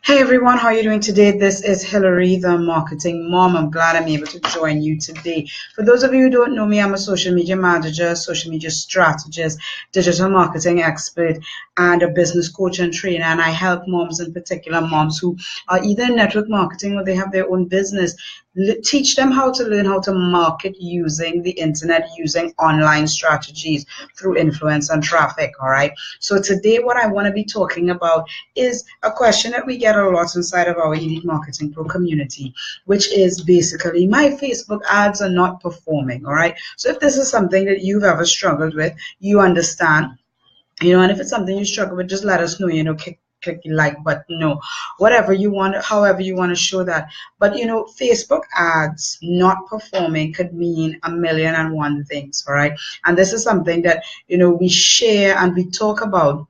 Hey everyone, how are you doing today? This is Hillary, the marketing mom. I'm glad I'm able to join you today. For those of you who don't know me, I'm a social media manager, social media strategist, digital marketing expert, and a business coach and trainer. And I help moms, in particular moms who are either in network marketing or they have their own business, teach them how to learn how to market using the internet, using online strategies through influence and traffic. All right. So today, what I want to be talking about is a question that we get a lot inside of our Elite Marketing Pro community, which is basically my Facebook ads are not performing. All right. So if this is something that you've ever struggled with, you understand, and if it's something you struggle with, just let us know, click the like button, whatever you want, however you want to show that. But Facebook ads not performing could mean a million and one things. All right. And this is something that, we share and we talk about,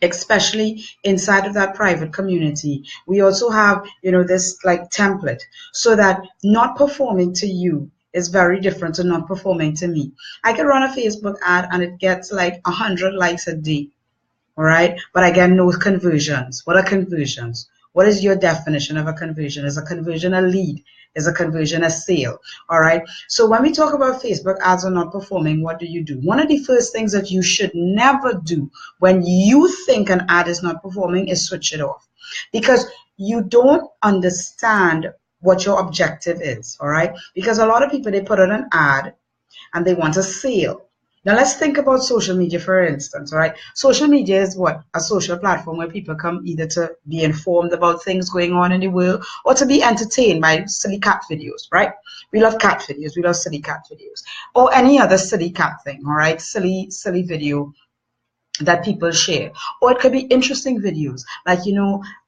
especially inside of that private community. We also have, this like template, so that not performing to you is very different to not performing to me. I can run a Facebook ad and it gets like 100 likes a day. All right. But I get no conversions. What are conversions? What is your definition of a conversion? Is a conversion a lead? Is a conversion a sale? All right. So when we talk about Facebook ads are not performing, what do you do? One of the first things that you should never do when you think an ad is not performing is switch it off, because you don't understand what your objective is. All right. Because a lot of people, they put on an ad and they want a sale. Now let's think about social media, for instance. All right, social media is what? A social platform where people come either to be informed about things going on in the world or to be entertained by silly cat videos, right? We love cat videos. We love silly cat videos or any other silly cat thing. All right, silly video that people share. Or it could be interesting videos, like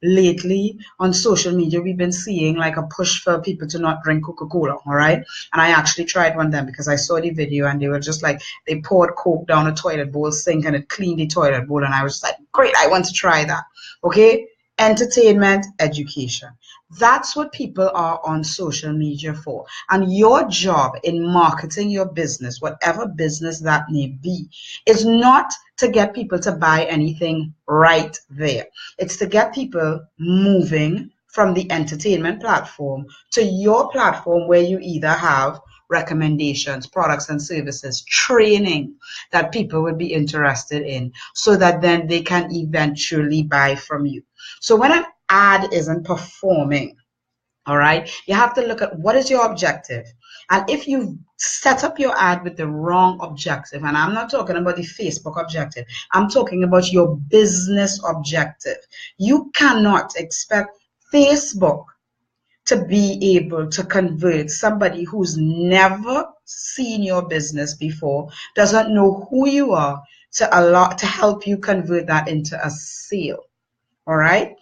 lately on social media we've been seeing like a push for people to not drink Coca-Cola. All right, and I actually tried one of them because I saw the video and they were just like, they poured Coke down a toilet bowl sink and it cleaned the toilet bowl, and I was just like, great, I want to try that. Okay, entertainment, education. That's what people are on social media for. And your job in marketing your business, whatever business that may be, is not to get people to buy anything right there. It's to get people moving from the entertainment platform to your platform, where you either have recommendations, products and services, training that people would be interested in, so that then they can eventually buy from you. So when an ad isn't performing, all right, you have to look at what is your objective. And if you set up your ad with the wrong objective, and I'm not talking about the Facebook objective, I'm talking about your business objective. You cannot expect Facebook to be able to convert somebody who's never seen your business before, doesn't know who you are, to help you convert that into a sale. All right.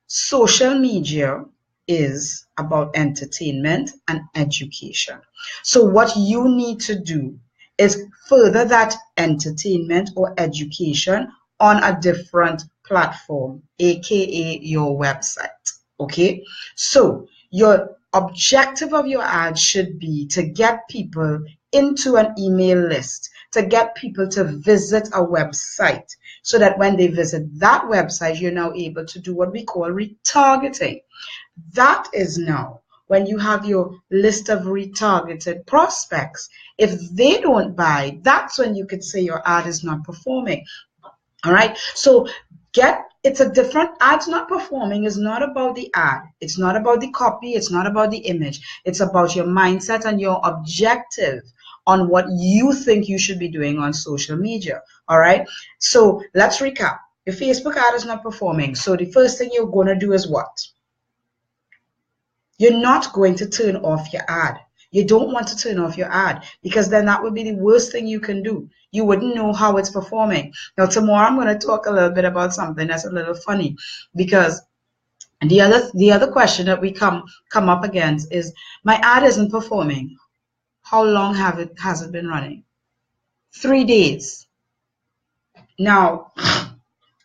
Social media is about entertainment and education. So what you need to do is further that entertainment or education on a different platform, aka your website. Okay, so your objective of your ad should be to get people into an email list, to get people to visit a website, so that when they visit that website, you're now able to do what we call retargeting. That is now when you have your list of retargeted prospects. If they don't buy, that's when you could say your ad is not performing. All right. So it's a different, ads not performing is not about the ad. It's not about the copy. It's not about the image. It's about your mindset and your objective on what you think you should be doing on social media. All right. So let's recap. Your Facebook ad is not performing. So the first thing you're going to do is what? You're not going to turn off your ad. You don't want to turn off your ad, because then that would be the worst thing you can do. You wouldn't know how it's performing. Now, tomorrow I'm going to talk a little bit about something that's a little funny, because the other question that we come up against is, my ad isn't performing. How long has it been running? 3 days. Now,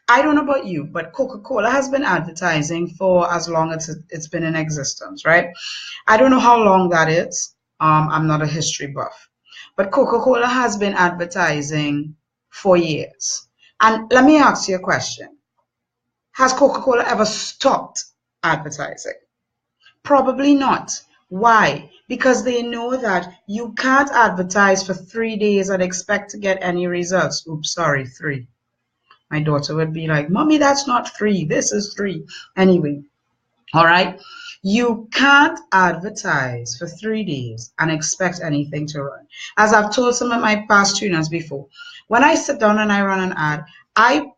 I don't know about you, but Coca-Cola has been advertising for as long as it's been in existence, right? I don't know how long that is. I'm not a history buff, but Coca-Cola has been advertising for years. And let me ask you a question. Has Coca-Cola ever stopped advertising? Probably not. Why? Because they know that you can't advertise for 3 days and expect to get any results. Oops, sorry, 3. My daughter would be like, Mommy, that's not 3. This is 3. Anyway, all right. You can't advertise for 3 days and expect anything to run. As I've told some of my past students before, when I sit down and I run an ad, I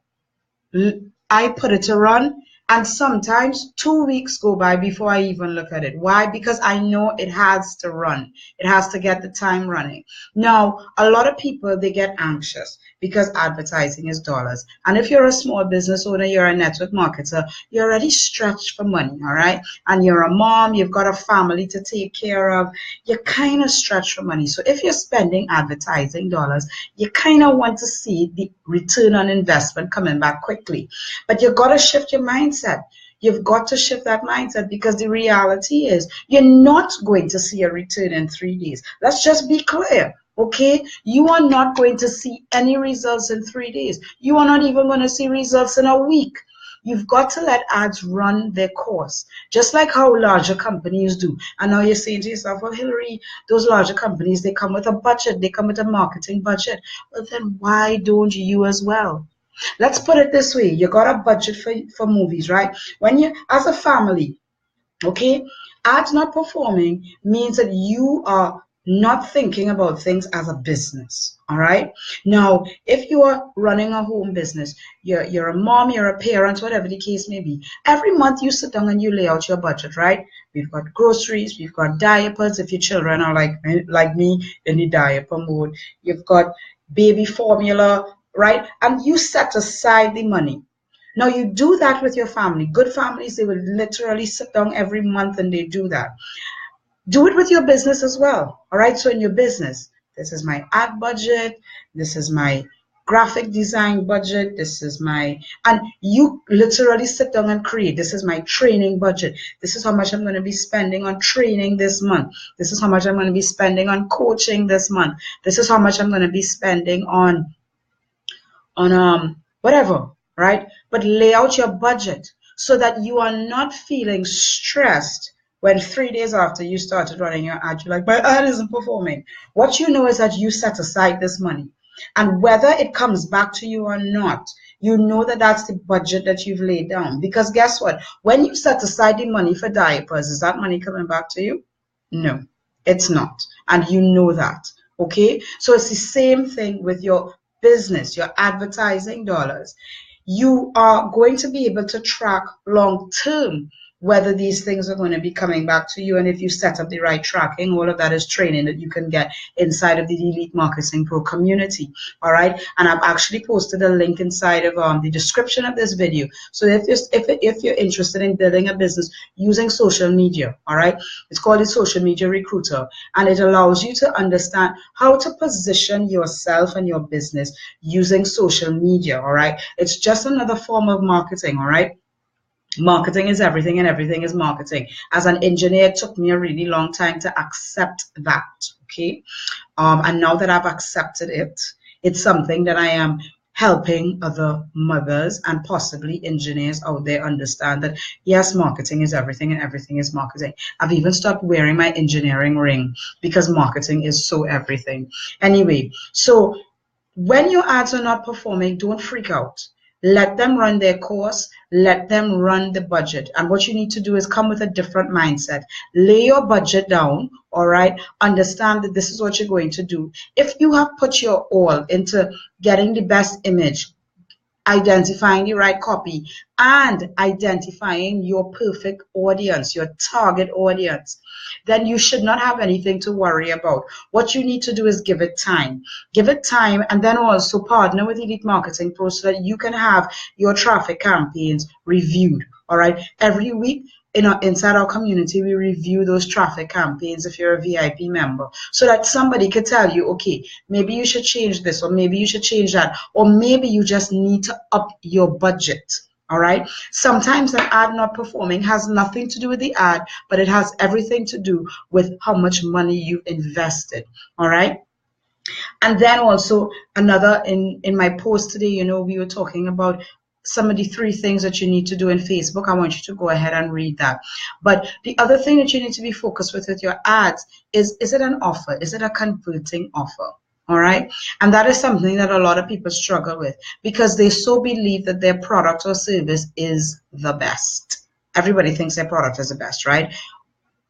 I put it to run, and sometimes 2 weeks go by before I even look at it. Why? Because I know it has to run. It has to get the time running. Now, a lot of people, they get anxious because advertising is dollars. And if you're a small business owner, you're a network marketer, you're already stretched for money, all right? And you're a mom, you've got a family to take care of, you're kind of stretched for money. So if you're spending advertising dollars, you kind of want to see the return on investment coming back quickly. But you've got to shift your mindset. You've got to shift that mindset, because the reality is you're not going to see a return in 3 days. Let's just be clear. Okay, you are not going to see any results in 3 days. You are not even going to see results in a week. You've got to let ads run their course, just like how larger companies do. And now you're saying to yourself, well, Hillary, those larger companies, they come with a budget, they come with a marketing budget. Well, then why don't you as well? Let's put it this way. You got a budget for movies, right? When you, as a family, okay, ads not performing means that you are not thinking about things as a business. All right. Now, if you are running a home business, you're a mom, you're a parent, whatever the case may be, every month you sit down and you lay out your budget, right? We've got groceries, we've got diapers if your children are like me in the diaper mode. You've got baby formula, right? And you set aside the money. Now, you do that with your family. Good families, they will literally sit down every month and they do that. Do it with your business as well. All right. So in your business, this is my ad budget. This is my graphic design budget. This is my, and you literally sit down and create. This is my training budget. This is how much I'm going to be spending on training this month. This is how much I'm going to be spending on coaching this month. This is how much I'm going to be spending on whatever, right? But lay out your budget so that you are not feeling stressed when 3 days after you started running your ad, you're like, my ad isn't performing. What you know is that you set aside this money. And whether it comes back to you or not, you know that that's the budget that you've laid down. Because guess what? When you set aside the money for diapers, is that money coming back to you? No, it's not. And you know that. Okay? So it's the same thing with your business, your advertising dollars. You are going to be able to track long term whether these things are going to be coming back to you. And if you set up the right tracking, all of that is training that you can get inside of the Elite Marketing Pro community. All right. And I've actually posted a link inside of the description of this video. So if you're interested in building a business using social media, all right, it's called the Social Media Recruiter. And it allows you to understand how to position yourself and your business using social media. All right. It's just another form of marketing. All right. Marketing is everything and everything is marketing. As an engineer, it took me a really long time to accept that, okay? And now that I've accepted it, it's something that I am helping other mothers and possibly engineers out there understand that, yes, marketing is everything and everything is marketing. I've even stopped wearing my engineering ring because marketing is so everything. Anyway, so when your ads are not performing, don't freak out. Let them run their course. Let them run the budget. And what you need to do is come with a different mindset. Lay your budget down, all right? Understand that this is what you're going to do. If you have put your all into getting the best image, identifying the right copy, and identifying your perfect audience, your target audience, then you should not have anything to worry about. What you need to do is give it time. Give it time, and then also partner with Elite Marketing Pro so that you can have your traffic campaigns reviewed. All right. Every week, inside our community, we review those traffic campaigns if you're a VIP member, so that somebody could tell you, okay, maybe you should change this, or maybe you should change that, or maybe you just need to up your budget. All right. Sometimes an ad not performing has nothing to do with the ad, but it has everything to do with how much money you invested. All right. And then also another, in my post today, we were talking about some of the 3 things that you need to do in Facebook. I want you to go ahead and read that. But the other thing that you need to be focused with your ads is it an offer? Is it a converting offer? All right. And that is something that a lot of people struggle with because they so believe that their product or service is the best. Everybody thinks their product is the best, right?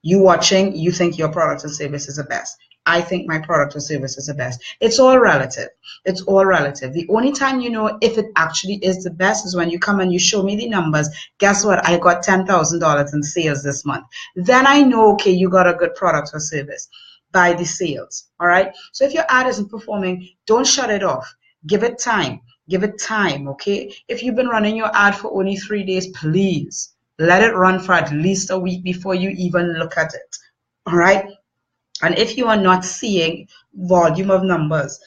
You watching, you think your product or service is the best. I think my product or service is the best. It's all relative. It's all relative. The only time you know if it actually is the best is when you come and you show me the numbers. Guess what? I got $10,000 in sales this month. Then I know, okay, you got a good product or service by the sales. All right. So if your ad isn't performing, don't shut it off. Give it time. Give it time. Okay. If you've been running your ad for only 3 days, please let it run for at least a week before you even look at it. All right. And if you are not seeing volume of numbers,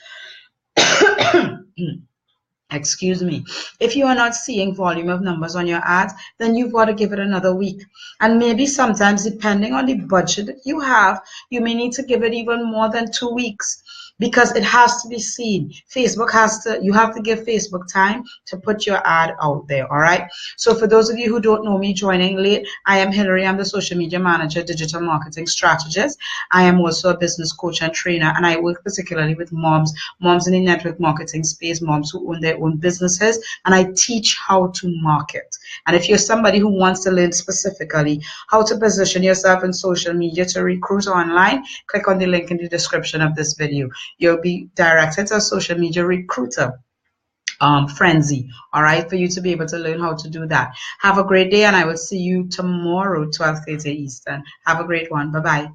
excuse me, if you are not seeing volume of numbers on your ads, then you've got to give it another week. And maybe sometimes, depending on the budget that you have, you may need to give it even more than 2 weeks because it has to be seen. You have to give Facebook time to put your ad out there. All right. So for those of you who don't know me joining late, I am Hillary. I'm the social media manager, digital marketing strategist. I am also a business coach and trainer, and I work particularly with moms in the network marketing space, moms who own their own businesses, and I teach how to market. And if you're somebody who wants to learn specifically how to position yourself in social media to recruit online, click on the link in the description of this video. You'll be directed to a social media recruiter frenzy, all right, for you to be able to learn how to do that. Have a great day, and I will see you tomorrow, 12:30 Eastern. Have a great one. Bye-bye.